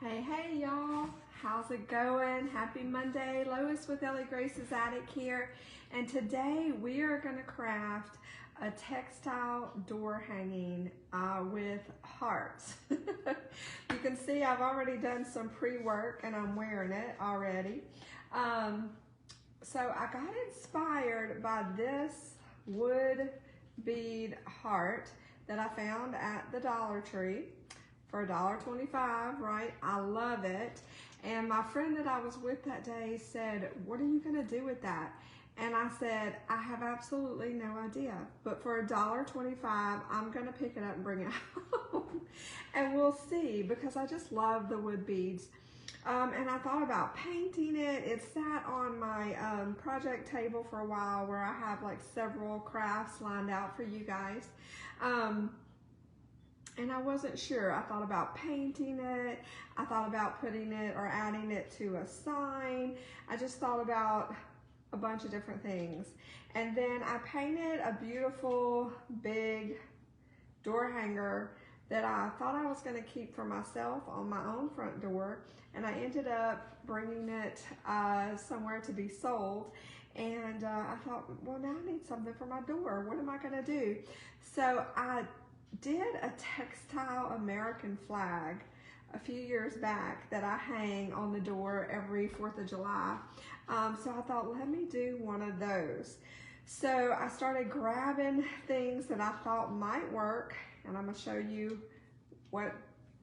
Hey y'all, how's it going? Happy Monday. Lois with Ellie Grace's Attic here, and today we are going to craft a textile door hanging with hearts. You can see I've already done some pre-work and I'm wearing it already. So I got inspired by this wood bead heart that I found at the Dollar Tree for $1.25, right? I love it. And my friend that I was with that day said, "What are you gonna do with that?" And I said, "I have absolutely no idea, but for $1.25, I'm gonna pick it up and bring it home." And we'll see, because I just love the wood beads. And I thought about painting it. It sat on my project table for a while, where I have like several crafts lined out for you guys. And I wasn't sure. I thought about painting it. I thought about putting it or adding it to a sign. I just thought about a bunch of different things. And then I painted a beautiful big door hanger that I thought I was going to keep for myself on my own front door. And I ended up bringing it somewhere to be sold. And I thought, well, now I need something for my door. What am I going to do? So I did a textile American flag a few years back that I hang on the door every 4th of July. So I thought, let me do one of those. So I started grabbing things that I thought might work, and I'm gonna show you where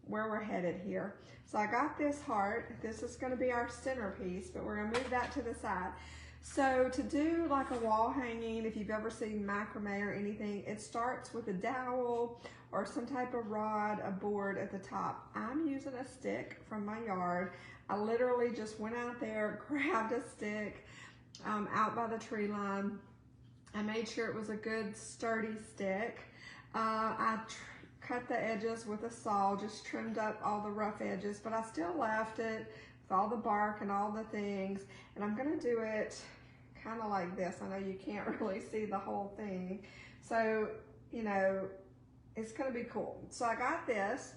we're headed here. So I got this heart. This is gonna be our centerpiece, but we're gonna move that to the side. So to do like a wall hanging, if you've ever seen macrame or anything, it starts with a dowel or some type of rod, a board at the top. I'm using a stick from my yard. I literally just went out there, grabbed a stick out by the tree line. I made sure it was a good sturdy stick. I cut the edges with a saw, just trimmed up all the rough edges, but I still left it with all the bark and all the things. And I'm gonna do it kind of like this. I know you can't really see the whole thing. So, you know, it's gonna be cool. So I got this,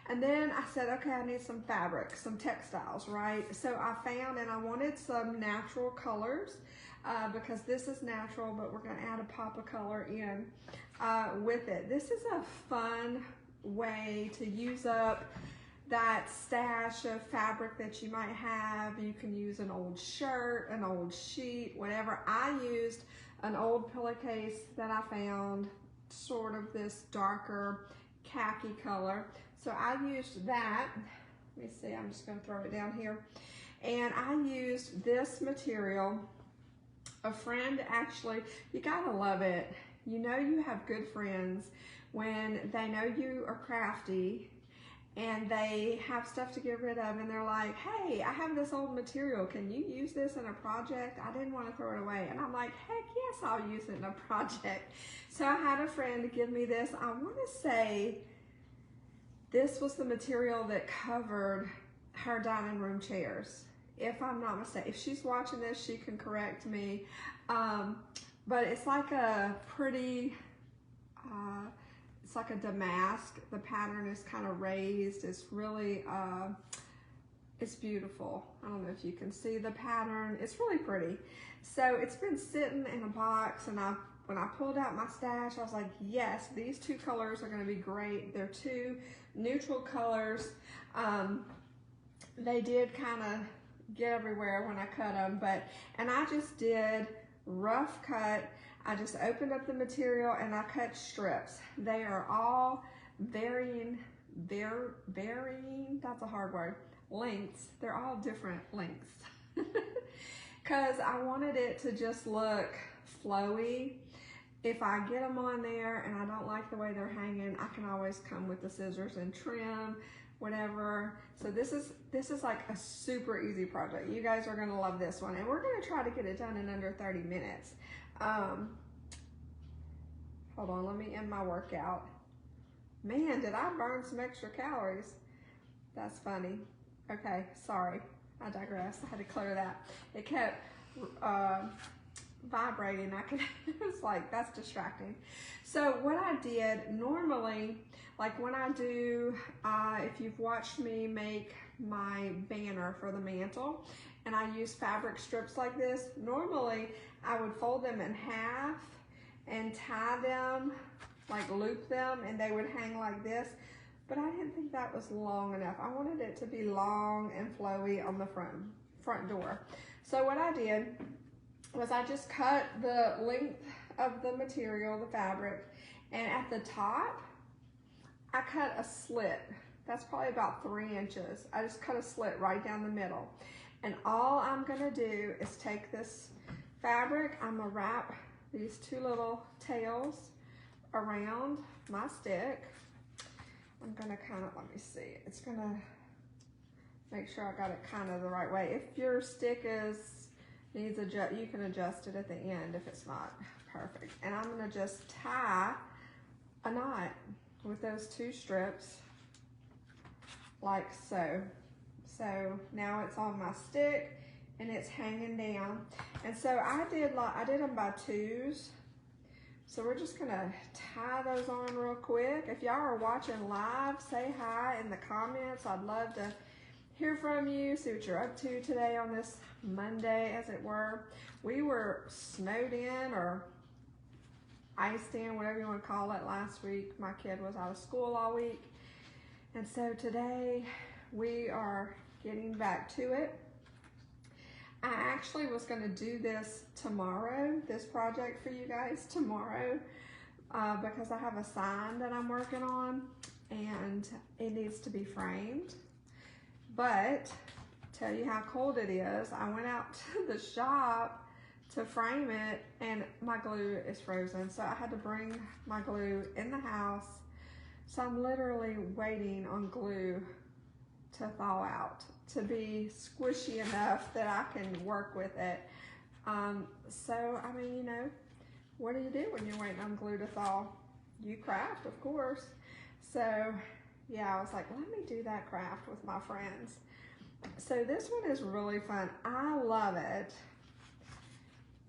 and then I said, okay, I need some fabric, some textiles, right? So I found, and I wanted some natural colors because this is natural, but we're gonna add a pop of color in with it. This is a fun way to use up that stash of fabric that you might have. You can use an old shirt, an old sheet, whatever. I used an old pillowcase that I found, sort of this darker khaki color. So I used that. Let me see, I'm just gonna throw it down here. And I used this material. A friend actually, you gotta love it. You know you have good friends when they know you are crafty and they have stuff to get rid of, and they're like, "Hey, I have this old material. Can you use this in a project? I didn't want to throw it away." And I'm like, "Heck yes, I'll use it in a project." So I had a friend give me this. I want to say this was the material that covered her dining room chairs, if I'm not mistaken. If she's watching this, she can correct me. But it's like a pretty, it's like a damask. The pattern is kind of raised. It's really, it's beautiful. I don't know if you can see the pattern. It's really pretty. So it's been sitting in a box, and when I pulled out my stash, I was like, yes, these two colors are gonna be great. They're two neutral colors. They did kind of get everywhere when I cut them, and I just did rough cut. I just opened up the material and I cut strips. They are all varying, that's a hard word, lengths. They're all different lengths. Because I wanted it to just look flowy. If I get them on there and I don't like the way they're hanging, I can always come with the scissors and trim, whatever. So this is like a super easy project. You guys are gonna love this one, and we're gonna try to get it done in under 30 minutes. Hold on, let me end my workout. Man, did I burn some extra calories? That's funny. Okay, sorry, I digress. I had to clear that. It kept vibrating. I could, it's like, that's distracting. So what I did normally, like when I do, if you've watched me make my banner for the mantle, and I use fabric strips like this, normally I would fold them in half and tie them, like loop them, and they would hang like this. But I didn't think that was long enough. I wanted it to be long and flowy on the front door. So what I did was I just cut the length of the material, the fabric, and at the top, I cut a slit. That's probably about 3 inches. I just cut a slit right down the middle. And all I'm gonna do is take this fabric, I'm gonna wrap these 2 little tails around my stick. I'm gonna kind of, let me see, it's gonna make sure I got it kind of the right way. If your stick needs adjust, you can adjust it at the end if it's not perfect. And I'm gonna just tie a knot with those 2 strips, like so. So now it's on my stick and it's hanging down. And so I did them by 2s. So we're just gonna tie those on real quick. If y'all are watching live, say hi in the comments. I'd love to hear from you, see what you're up to today on this Monday, as it were. We were snowed in or iced in, whatever you want to call it, last week. My kid was out of school all week. And so today we are getting back to it. I actually was going to do this tomorrow, this project for you guys tomorrow, because I have a sign that I'm working on and it needs to be framed. But tell you how cold it is, I went out to the shop to frame it and my glue is frozen. So I had to bring my glue in the house. So I'm literally waiting on glue to thaw out, to be squishy enough that I can work with it. So, I mean, you know, what do you do when you're waiting on glue to thaw? You craft, of course. So, yeah, I was like, let me do that craft with my friends. So this one is really fun. I love it.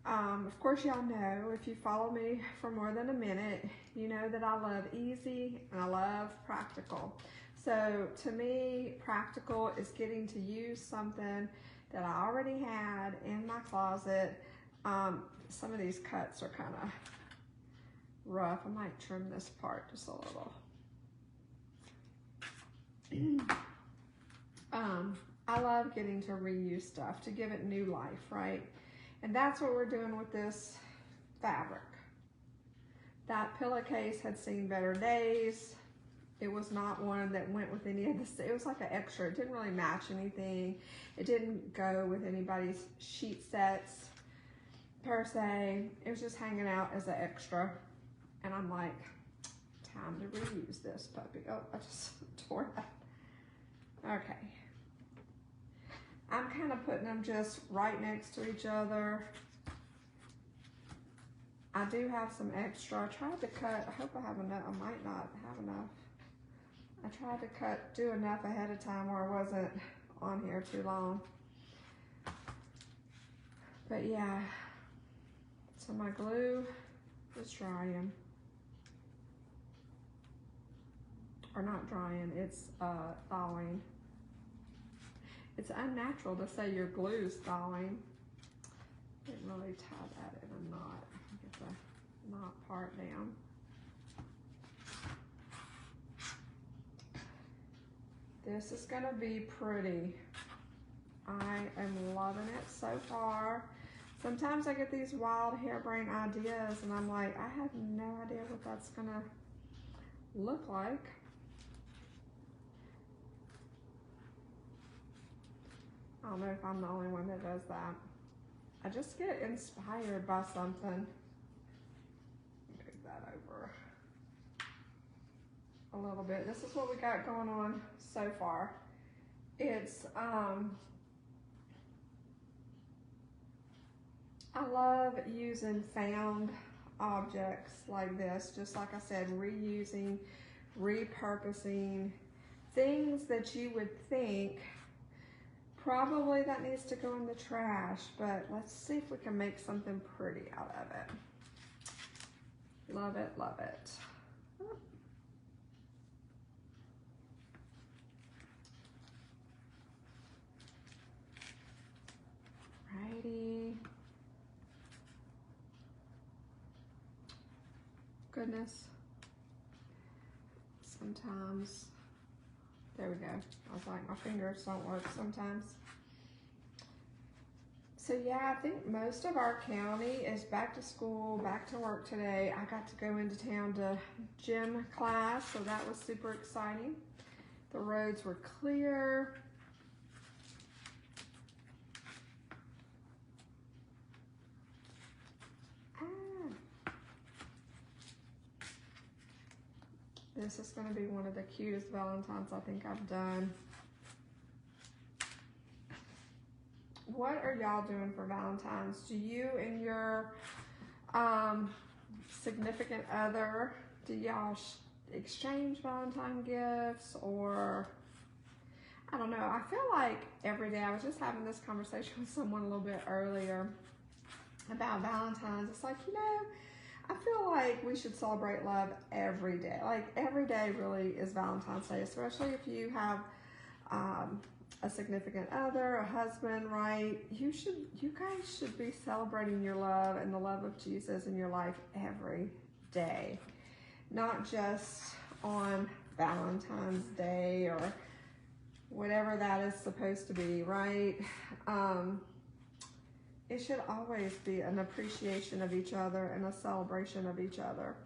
Of course, y'all know, if you follow me for more than a minute, you know that I love easy and I love practical. So to me, practical is getting to use something that I already had in my closet. Some of these cuts are kind of rough. I might trim this part just a little. I love getting to reuse stuff, to give it new life, right? And that's what we're doing with this fabric. That pillowcase had seen better days. It was not one that went with any of this. It was like an extra. It didn't really match anything. It didn't go with anybody's sheet sets per se. It was just hanging out as an extra. And I'm like, time to reuse this puppy. Oh, I just tore that. Okay. I'm kind of putting them just right next to each other. I do have some extra. I tried to cut, I hope I have enough. I might not have enough. I tried to do enough ahead of time where I wasn't on here too long. But yeah, so my glue is drying. Or not drying, it's thawing. It's unnatural to say your glue's thawing. Didn't really tie that in a knot. Get the knot part down. This is gonna be pretty. I am loving it so far. Sometimes I get these wild harebrained ideas and I'm like, I have no idea what that's gonna look like. I don't know if I'm the only one that does that. I just get inspired by something. Move that over a little bit. This is what we got going on so far. It's, I love using found objects like this. Just like I said, reusing, repurposing things that you would think Probably that needs to go in the trash, but let's see if we can make something pretty out of it. Love it, love it. Righty. Goodness. Sometimes, there we go. I was like, my fingers don't work sometimes. So yeah, I think most of our county is back to school, back to work today. I got to go into town to gym class, so that was super exciting. The roads were clear. This is going to be one of the cutest Valentines I think I've done. What are y'all doing for Valentine's? Do you and your significant other, do y'all exchange Valentine gifts, or I don't know. I feel like every day, I was just having this conversation with someone a little bit earlier about Valentine's. It's like, you know, I feel like we should celebrate love every day. Like every day really is Valentine's Day, especially if you have a significant other, a husband, right? You guys should be celebrating your love and the love of Jesus in your life every day, not just on Valentine's Day or whatever that is supposed to be, right? It should always be an appreciation of each other and a celebration of each other.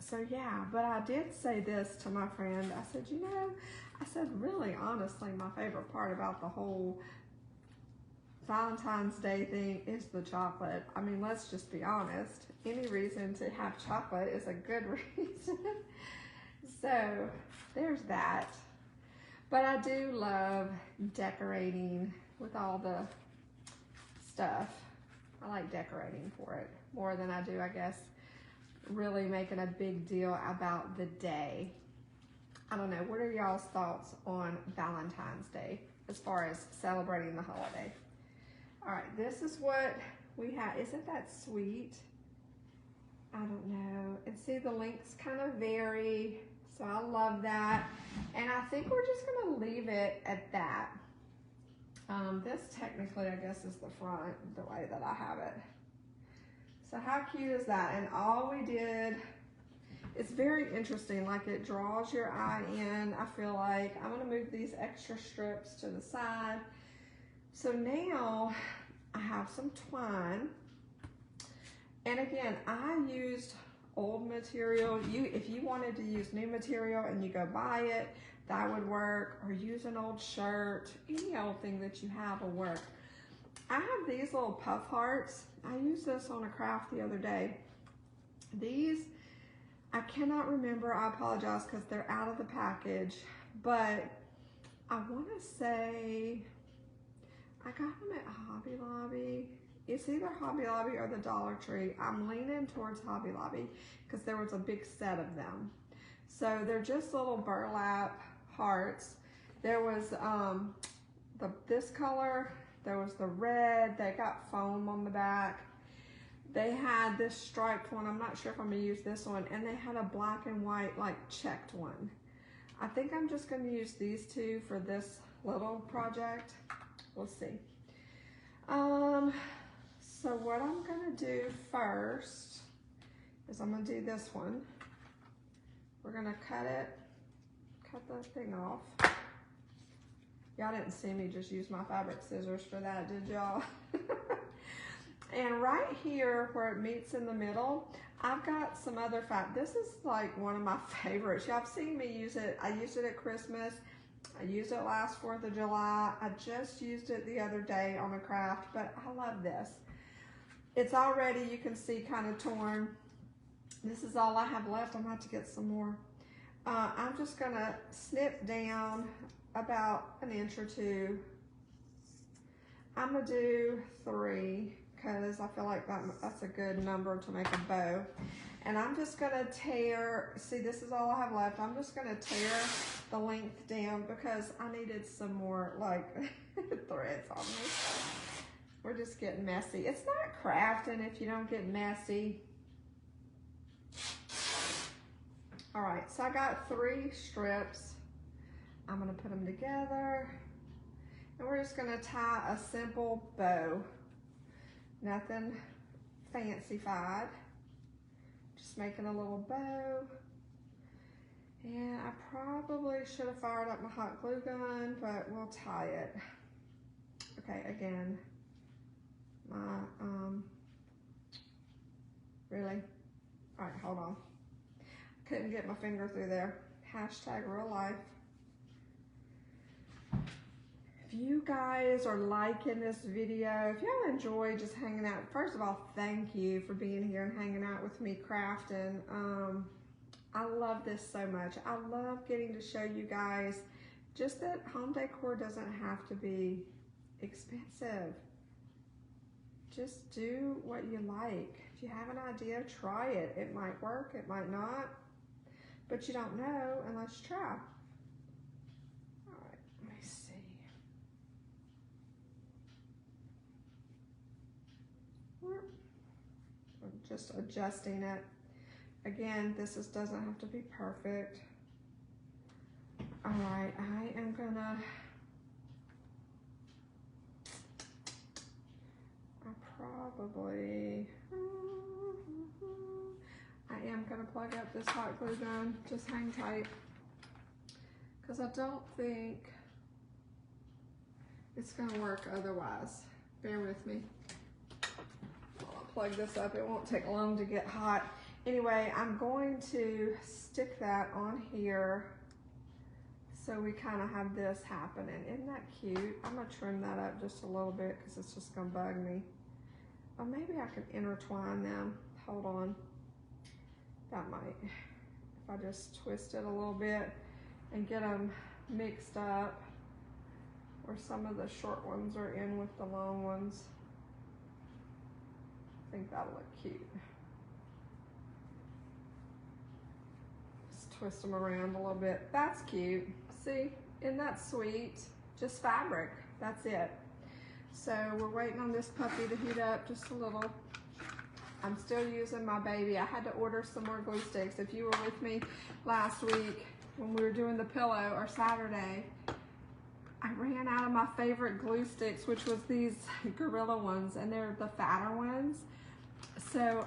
So yeah, but I did say this to my friend. I said, you know, I said, really, honestly, my favorite part about the whole Valentine's Day thing is the chocolate. I mean, let's just be honest. Any reason to have chocolate is a good reason. So there's that. But I do love decorating with all the stuff. I like decorating for it more than I do, I guess, really making a big deal about the day. I don't know, what are y'all's thoughts on Valentine's Day as far as celebrating the holiday? All right, this is what we have. Isn't that sweet? I don't know. And see, the links kind of vary, so I love that. And I think we're just gonna leave it at that. This technically, I guess, is the front, the way that I have it. So how cute is that? And all we did, it's very interesting, like it draws your eye in. I feel like I'm gonna move these extra strips to the side. So now I have some twine. And again, I used old material. If you wanted to use new material and you go buy it, that would work, or use an old shirt. Any old thing that you have will work. I have these little puff hearts. I used this on a craft the other day. These, I cannot remember, I apologize because they're out of the package, but I want to say I got them at Hobby Lobby. It's either Hobby Lobby or the Dollar Tree. I'm leaning towards Hobby Lobby because there was a big set of them. So they're just little burlap hearts. There was this color, there was the red, they got foam on the back. They had this striped one, I'm not sure if I'm gonna use this one, and they had a black and white like checked one. I think I'm just gonna use these two for this little project. We'll see. So what I'm gonna do first is I'm gonna do this one. We're gonna cut the thing off. Y'all didn't see me just use my fabric scissors for that, did y'all? And right here where it meets in the middle, I've got some other fabric. This is like one of my favorites. Y'all have seen me use it. I used it at Christmas. I used it last 4th of July. I just used it the other day on a craft, but I love this. It's already, you can see, kind of torn. This is all I have left. I'm going to have to get some more. I'm just going to snip down about an inch or two. I'm going to do 3 because I feel like that's a good number to make a bow. And I'm just gonna tear, see this is all I have left. I'm just gonna tear the length down because I needed some more like threads on me. We're just getting messy. It's not crafting if you don't get messy. All right, so I got 3 strips. I'm gonna put them together and we're just gonna tie a simple bow. Nothing fancy-fied. Just making a little bow. And I probably should have fired up my hot glue gun, but we'll tie it. Okay, again, my, really? All right, hold on. Couldn't get my finger through there. Hashtag real life. If you guys are liking this video, if y'all enjoy just hanging out, first of all, thank you for being here and hanging out with me crafting. I love this so much. I love getting to show you guys just that home decor doesn't have to be expensive. Just do what you like. If you have an idea, try it. It might work, it might not, but you don't know unless you try. All right, let me see. I'm just adjusting it. Again, this doesn't have to be perfect. All right, I am gonna, I am gonna plug up this hot glue gun. Just hang tight, because I don't think it's gonna work otherwise. Bear with me. I'll plug this up. It won't take long to get hot. Anyway, I'm going to stick that on here so we kind of have this happening. Isn't that cute? I'm gonna trim that up just a little bit because it's just gonna bug me. Or maybe I can intertwine them. Hold on. That might, if I just twist it a little bit and get them mixed up where some of the short ones are in with the long ones. I think that'll look cute. Twist them around a little bit. That's cute. See, isn't that sweet? Just fabric, that's it. So we're waiting on this puppy to heat up just a little. I'm still using my baby. I had to order some more glue sticks. If you were with me last week when we were doing the pillow, or Saturday, I ran out of my favorite glue sticks, which was these Gorilla ones, and they're the fatter ones. So,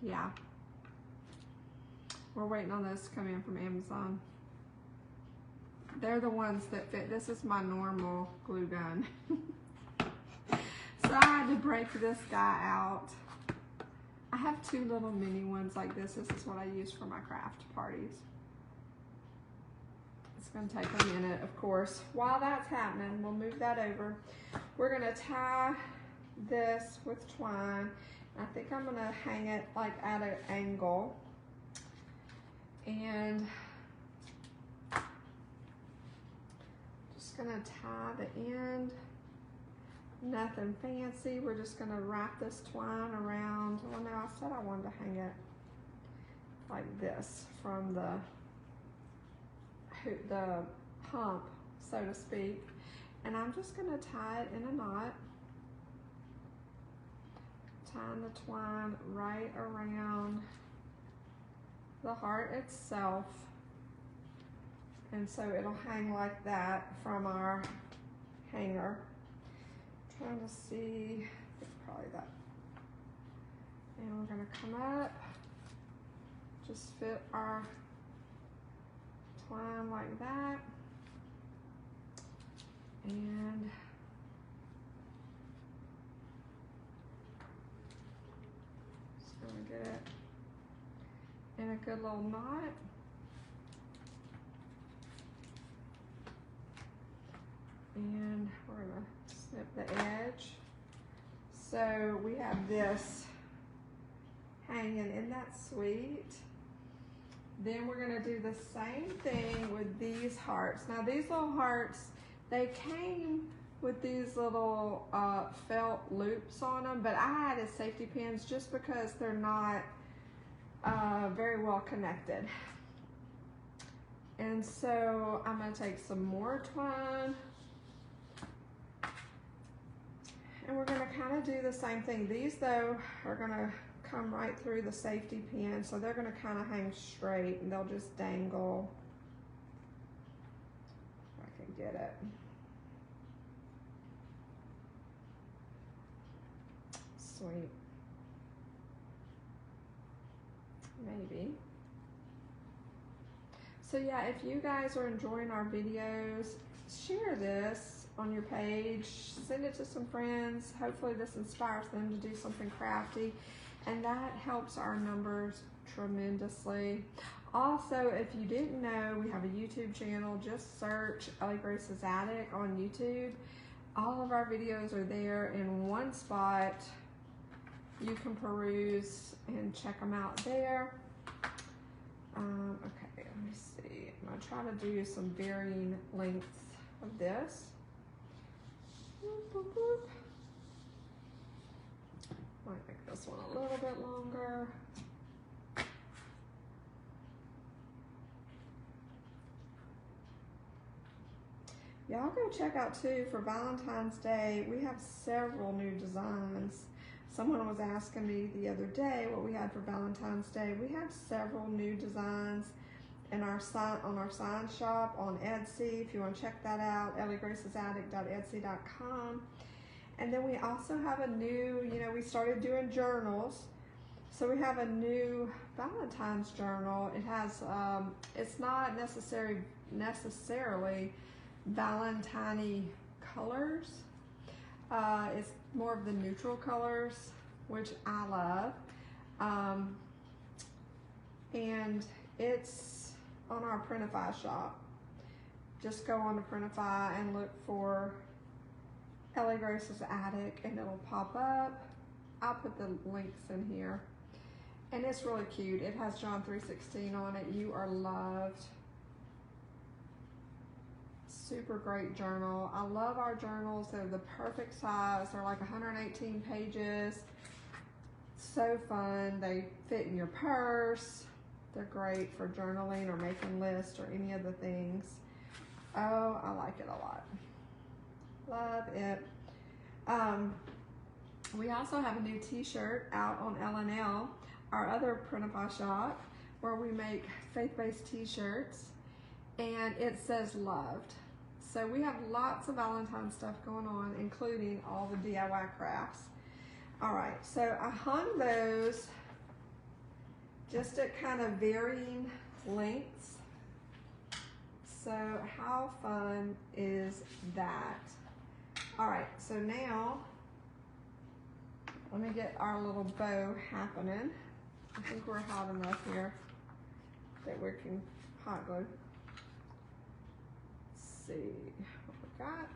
yeah. We're waiting on those to come in from Amazon. They're the ones that fit. This is my normal glue gun. So I had to break this guy out. I have 2 little mini ones like this. This is what I use for my craft parties. It's gonna take a minute, of course. While that's happening, we'll move that over. We're gonna tie this with twine. I think I'm gonna hang it like at an angle. And just gonna tie the end. Nothing fancy. We're just gonna wrap this twine around. Well, no, I said I wanted to hang it like this from the hump, so to speak. And I'm just gonna tie it in a knot. Tying the twine right around the heart itself, and so it'll hang like that from our hanger. Trying to see, it's probably that. And we're gonna come up, just fit our twine like that, and just gonna get it in a good little knot. And we're gonna snip the edge. So we have this hanging. Isn't that sweet? Then we're gonna do the same thing with these hearts. Now these little hearts, they came with these little felt loops on them, but I added safety pins just because they're not very well connected. And so I'm going to take some more twine, and we're going to kind of do the same thing. These though are going to come right through the safety pin, so they're going to kind of hang straight and they'll just dangle. If I can get it. Sweet. Maybe. So yeah, if you guys are enjoying our videos, share this on your page, send it to some friends. Hopefully this inspires them to do something crafty, and that helps our numbers tremendously. Also, if you didn't know, we have a YouTube channel. Just search Ellie Grace's Attic on YouTube. All of our videos are there in one spot. You can peruse and check them out there. Okay, let me see. I'm going to try to do some varying lengths of this. Boop, boop, boop. Might make this one a little bit longer. Y'all go check out too, for Valentine's Day, we have several new designs. Someone was asking me the other day what we had for Valentine's Day. We have several new designs in our on our sign shop on Etsy. If you want to check that out, elliegrace'sattic.etsy.com. And then we also have a new, we started doing journals. So we have a new Valentine's journal. It has, it's not necessarily Valentine colors. It's more of the neutral colors, which I love. And it's on our Printify shop. Just go on to Printify and look for Ellie Grace's Attic and it'll pop up. I'll put the links in here. And it's really cute. It has John 3:16 on it. You are loved. Super great journal. I love our journals. They're the perfect size. They're like 118 pages. So fun. They fit in your purse. They're great for journaling or making lists or any of the things. Oh, I like it a lot. Love it. We also have a new t-shirt out on L&L, our other Printify shop, where we make faith-based t-shirts, and it says loved. So we have lots of Valentine stuff going on, including all the DIY crafts. All right, so I hung those just at kind of varying lengths. So how fun is that? All right, so now let me get our little bow happening. I think we're hot enough here that we can hot glue. See what we got.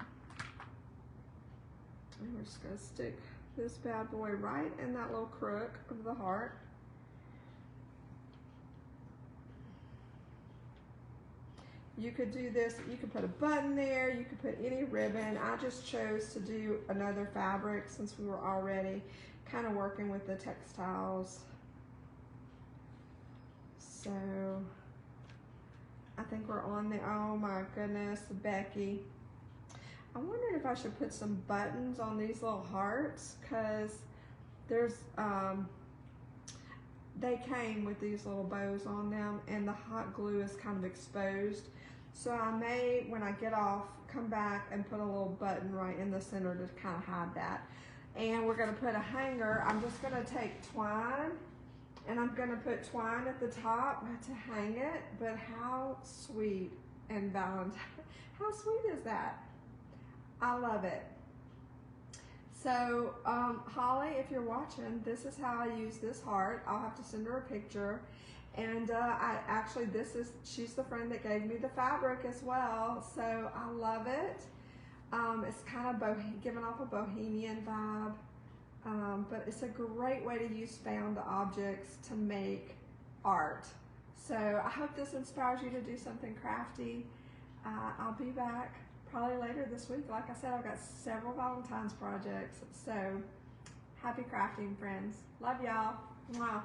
And we're just gonna stick this bad boy right in that little crook of the heart. You could do this, you could put a button there, you could put any ribbon. I just chose to do another fabric since we were already kind of working with the textiles. So I think we're on the, oh my goodness, Becky. I wondered if I should put some buttons on these little hearts, because there's, they came with these little bows on them and the hot glue is kind of exposed. So I may, when I get off, come back and put a little button right in the center to kind of hide that. And we're gonna put a hanger. I'm just gonna take twine and I'm gonna put twine at the top to hang it, but how sweet and Valentine, how sweet is that? I love it. So Holly, if you're watching, this is how I use this heart. I'll have to send her a picture. And she's the friend that gave me the fabric as well. So I love it. It's kind of giving off a bohemian vibe. But it's a great way to use found objects to make art. So I hope this inspires you to do something crafty. I'll be back probably later this week. Like I said, I've got several Valentine's projects. So happy crafting, friends. Love y'all. Mwah.